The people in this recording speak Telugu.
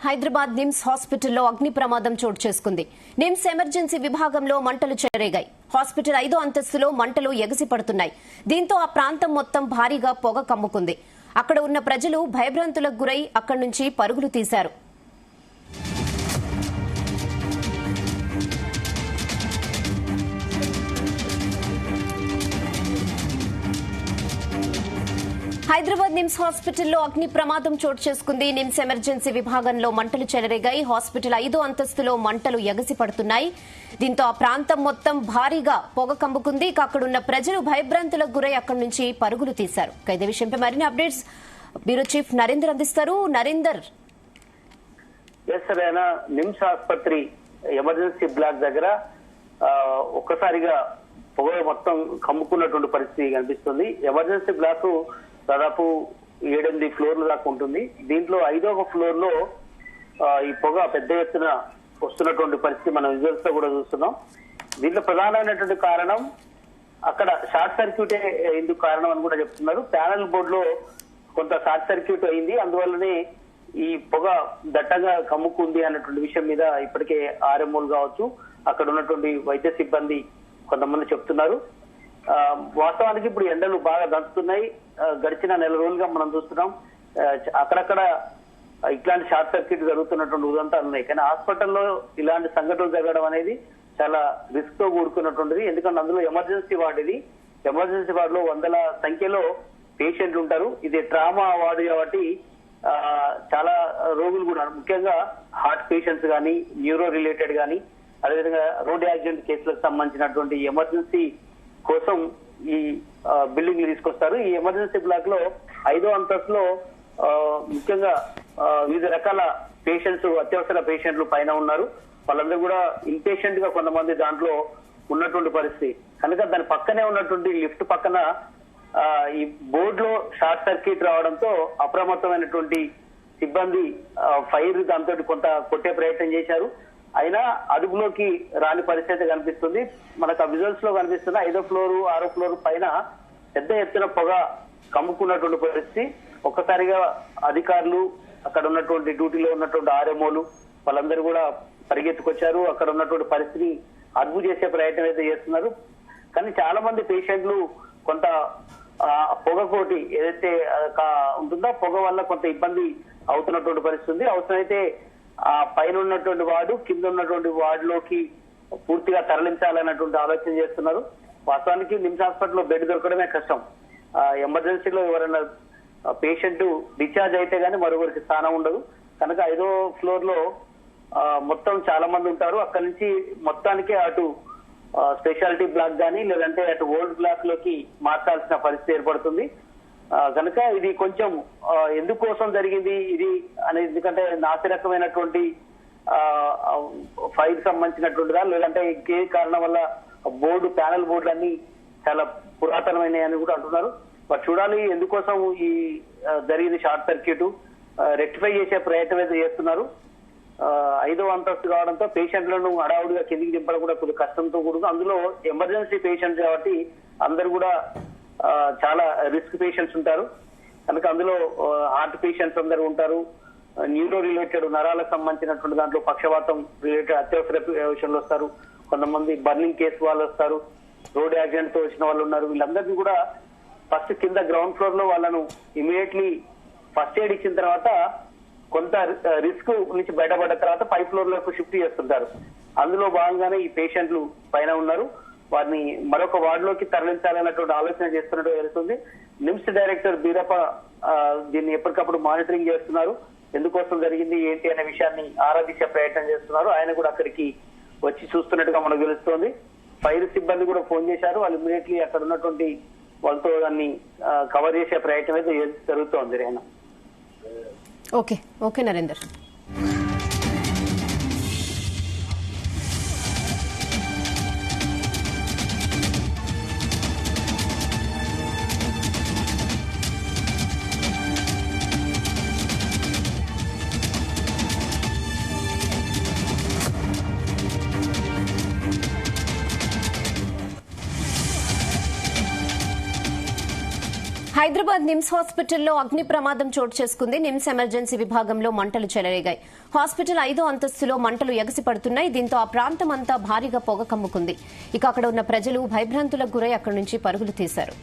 హైదరాబాద్ నిమ్స్ హాస్పిటల్లో అగ్ని ప్రమాదం చోటు చేసుకుంది. నిమ్స్ ఎమర్జెన్సీ విభాగంలో మంటలు చెలరేగాయి. హాస్పిటల్ 5వ అంతస్తులో మంటలు ఎగసిపడుతున్నాయి. దీంతో ఆ ప్రాంతం మొత్తం భారీగా పొగ కమ్ముకుంది. అక్కడ ఉన్న ప్రజలు భయభ్రాంతులకు గురై అక్కడి నుంచి పరుగులు తీశారు. హైదరాబాద్ నిమ్స్ హాస్పిటల్లో అగ్ని ప్రమాదం చోటు చేసుకుంది. నిమ్స్ ఎమర్జెన్సీ విభాగంలో మంటలు చెలరేగాయి. హాస్పిటల్ 5వ అంతస్తులో మంటలు ఎగసిపడుతున్నాయి. దీంతో ఆ ప్రాంతం మొత్తం భారీగా పొగ కమ్ముకుంది. అక్కడున్న ప్రజలు భయభ్రాంతులకు గురై అక్కడి నుంచి పరుగులు తీశారు. ఇదే విషయంపై మరిన్ని అప్డేట్స్ బ్యూరో చీఫ్ నరేందర్ అందిస్తారు. నరేందర్, నిమ్స్ ఆసుపత్రి ఎమర్జెన్సీ బ్లాక్ దగ్గర ఒక్కసారిగా పొగ మొత్తం కమ్ముకున్నటువంటి పరిస్థితి కనిపిస్తుంది. ఎమర్జెన్సీ బ్లాక్ దాదాపు 7-8 ఫ్లోర్లు దాకా ఉంటుంది. దీంట్లో 5వ ఫ్లోర్ లో ఈ పొగ పెద్ద ఎత్తున వస్తున్నటువంటి పరిస్థితి మనం విజువల్స్ లో కూడా చూస్తున్నాం. దీంట్లో ప్రధానమైనటువంటి కారణం అక్కడ షార్ట్ సర్క్యూట్ ఎందుకు కారణం అని కూడా చెప్తున్నారు. ప్యానల్ బోర్డు లో కొంత షార్ట్ సర్క్యూట్ అయింది, అందువల్లనే ఈ పొగ దట్టంగా కమ్ముకుంది అన్నటువంటి విషయం మీద ఇప్పటికే ఆర్ఎంఓలు కావచ్చు, అక్కడ ఉన్నటువంటి వైద్య సిబ్బంది కొంతమంది చెప్తున్నారు. వాస్తవానికి ఇప్పుడు ఎండలు బాగా దంచుతున్నాయి. గడిచిన నెల రోజులుగా మనం చూస్తున్నాం అక్కడక్కడ ఇట్లాంటి షార్ట్ సర్క్యూట్ జరుగుతున్నటువంటి ఉదంతాలు ఉన్నాయి. కానీ హాస్పిటల్లో ఇలాంటి సంఘటనలు జరగడం అనేది చాలా రిస్క్ తో కూడుకున్నటువంటిది. ఎందుకంటే అందులో ఎమర్జెన్సీ వార్డు ఇది. ఎమర్జెన్సీ వార్డులో వందల సంఖ్యలో పేషెంట్లు ఉంటారు. ఇది ట్రామా వార్డు కాబట్టి చాలా రోగులు కూడా, ముఖ్యంగా హార్ట్ పేషెంట్స్ కానీ, న్యూరో రిలేటెడ్ కానీ, అదేవిధంగా రోడ్ యాక్సిడెంట్ కేసులకు సంబంధించినటువంటి ఎమర్జెన్సీ కోసం ఈ బిల్డింగ్ తీసుకొస్తారు. ఈ ఎమర్జెన్సీ బ్లాక్ లో 5వ అంతస్తులో ముఖ్యంగా వివిధ రకాల పేషెంట్స్, అత్యవసర పేషెంట్లు పైన ఉన్నారు. వాళ్ళందరూ కూడా ఇన్పేషెంట్ గా కొంతమంది దాంట్లో ఉన్నటువంటి పరిస్థితి. కనుక దాని పక్కనే ఉన్నటువంటి లిఫ్ట్ పక్కన ఈ బోర్డు లో షార్ట్ సర్క్యూట్ రావడంతో అప్రమత్తమైనటువంటి సిబ్బంది ఫైర్ దాంతో కొంత కొట్టే ప్రయత్నం చేశారు. అయినా అదుపులోకి రాని పరిస్థితి కనిపిస్తుంది. మనకు ఆ విజువల్స్ లో కనిపిస్తున్న 5వ ఫ్లోర్ 6వ ఫ్లోర్ పైన పెద్ద ఎత్తున పొగ కమ్ముకున్నటువంటి పరిస్థితి. ఒక్కసారిగా అధికారులు, అక్కడ ఉన్నటువంటి డ్యూటీలో ఉన్నటువంటి ఆర్ఎంఓలు వాళ్ళందరూ కూడా పరిగెత్తుకొచ్చారు. అక్కడ ఉన్నటువంటి పరిస్థితిని అదుపు చేసే ప్రయత్నం అయితే చేస్తున్నారు. కానీ చాలా మంది పేషెంట్లు కొంత పొగకోటి ఏదైతే ఉంటుందో పొగ వల్ల కొంత ఇబ్బంది అవుతున్నటువంటి పరిస్థితి ఉంది. అవసరమైతే ఆ పైన ఉన్నటువంటి వార్డు, కింద ఉన్నటువంటి వార్డులోకి పూర్తిగా తరలించాలన్నటువంటి ఆలోచన చేస్తున్నారు. వాస్తవానికి నిమ్స్ హాస్పిటల్లో బెడ్ దొరకడమే కష్టం. ఎమర్జెన్సీలో ఎవరైనా పేషెంట్ డిశ్చార్జ్ అయితే గానీ మరొకరికి స్థానం ఉండదు. కనుక 5వ ఫ్లోర్ లో మొత్తం చాలా మంది ఉంటారు. అక్కడి నుంచి మొత్తానికే అటు స్పెషాలిటీ బ్లాక్ గానీ లేదంటే అటు ఓల్డ్ బ్లాక్ లోకి మార్చాల్సిన పరిస్థితి ఏర్పడుతుంది. కనుక ఇది కొంచెం ఎందుకోసం జరిగింది ఇది అనేది, ఎందుకంటే నాసి రకమైనటువంటి ఫైర్ సంబంధించినటువంటిదా లేదంటే ఇంకే కారణం వల్ల బోర్డు, ప్యానల్ బోర్డులు అన్ని చాలా పురాతనమైనవి అని కూడా అంటున్నారు. మరి చూడాలి ఎందుకోసం ఈ జరిగింది షార్ట్ సర్క్యూట్, రెక్టిఫై చేసే ప్రయత్నం అయితే చేస్తున్నారు. 5వ అంతస్తు కావడంతో పేషెంట్లను హడావుడిగా కిందికి దింపడం కూడా కొద్దిగా కష్టంతో కూడుకు. అందులో ఎమర్జెన్సీ పేషెంట్స్ కాబట్టి అందరు కూడా చాలా రిస్క్ పేషెంట్స్ ఉంటారు. కనుక అందులో హార్ట్ పేషెంట్స్ అందరూ ఉంటారు, న్యూరో రిలేటెడ్ నరాలకు సంబంధించినటువంటి దాంట్లో పక్షవాతం రిలేటెడ్ అత్యవసర విషయంలో వస్తారు, కొంతమంది బర్నింగ్ కేసు వాళ్ళు వస్తారు, రోడ్ యాక్సిడెంట్ తో వచ్చిన వాళ్ళు ఉన్నారు. వీళ్ళందరినీ కూడా ఫస్ట్ కింద గ్రౌండ్ ఫ్లోర్ లో వాళ్ళను ఇమీడియట్లీ ఫస్ట్ ఎయిడ్ ఇచ్చిన తర్వాత కొంత రిస్క్ నుంచి బయటపడ్డ తర్వాత 5వ ఫ్లోర్ లోకి షిఫ్ట్ చేస్తుంటారు. అందులో భాగంగానే ఈ పేషెంట్లు పైన ఉన్నారు. వారిని మరొక వార్డులోకి తరలించాలన్నటువంటి ఆలోచన చేస్తున్నట్టు తెలుస్తుంది. నిమ్స్ డైరెక్టర్ బీరప్ప దీన్ని ఎప్పటికప్పుడు మానిటరింగ్ చేస్తున్నారు. ఎందుకోసం జరిగింది ఏంటి అనే విషయాన్ని ఆరాధించే ప్రయత్నం చేస్తున్నారు. ఆయన కూడా అక్కడికి వచ్చి చూస్తున్నట్టుగా మనకు తెలుస్తోంది. ఫైర్ సిబ్బంది కూడా ఫోన్ చేశారు. వాళ్ళు ఇమీడియట్లీ అక్కడ ఉన్నటువంటి వాళ్ళతో దాన్ని కవర్ చేసే ప్రయత్నం అయితే జరుగుతోంది. రేనా ఓకే నరేందర్. హైదరాబాద్ నిమ్స్ హాస్పిటల్లో అగ్ని ప్రమాదం చోటు చేసుకుంది. నిమ్స్ ఎమర్జెన్సీ విభాగంలో మంటలు చెలరేగాయి. హాస్పిటల్ 5వ అంతస్తులో మంటలు ఎగసిపడుతున్నాయి. దీంతో ఆ ప్రాంతం అంతా భారీగా పొగ కమ్ముకుంది. ఇక అక్కడ ఉన్న ప్రజలు భయభ్రాంతులకు గురై అక్కడి నుంచి పరుగులు తీశారు.